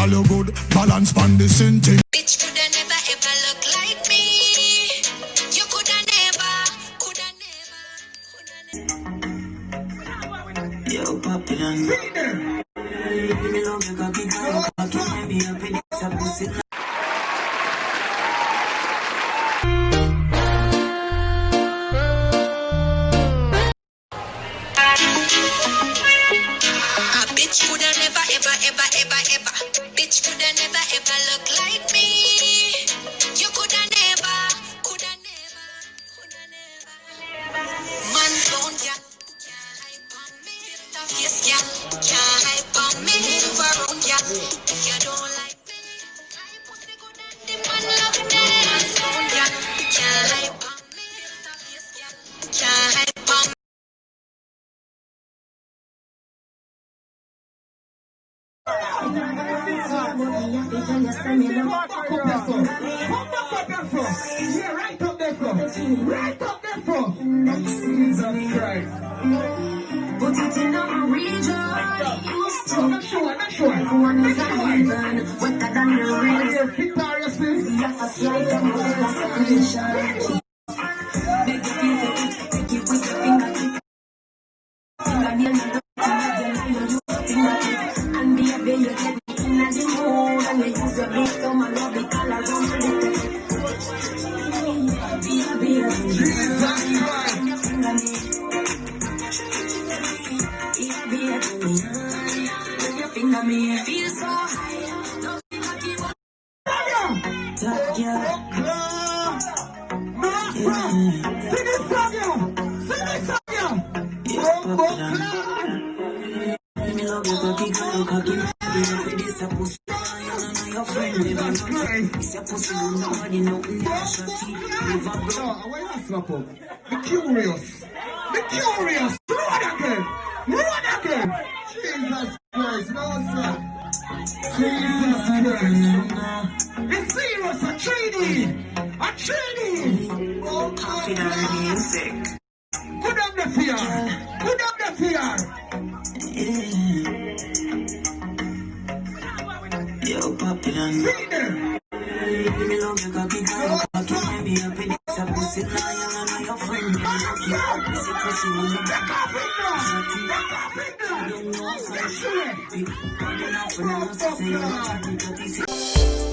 girl you good, balance pon the same thing. Bitch coulda never ever look like me. You coulda never, coulda never. Yo, Papillon. Me love you, cocky girl. Cocky, me happy, this a pussy. A bitch coulda never ever ever ever ever. Bitch coulda never ever look like me. You coulda never, coulda never, coulda never. Man down ya, can't hype on me. Tough yes ya, can't hype on me. Move around ya, if you don't like me. I pussy good and the man love me. Man down ya, can't hype on me. Tough yes ya, can't hype on me. Right up there from. Jesus Christ. Put it in our region. Not sure. One is a heathen, wetter than the rain. Here, victoriously. Yes, I slide them with the solution. Make you feel the it, take it with your fingertip. Fingernail, you don't fingertip. And baby, you get me in the mood. And you use your big thumb and rub it all around the little. Jesus Christ. Finger me, feel so high. Don't feel like you want that girl. Sing it from you. Me love you, cocky girl, cocky man. This a pussy, you know your friend never know. This a pussy, nobody know. Never shot it, never broke. No, why you slap up? Be curious. Run again. Jesus Christ, no sir. Jesus Christ. It's serious, a training. Oh, Happy than music. Put up the fear. Yo, Papillon. Sing them. Me love you, cocky girl, cocky man. Be happy, this a pussy, now you know your friend never know. This a pussy, you know. Back off it now. Don't know, so Yes, you will. I'm not gonna say you're not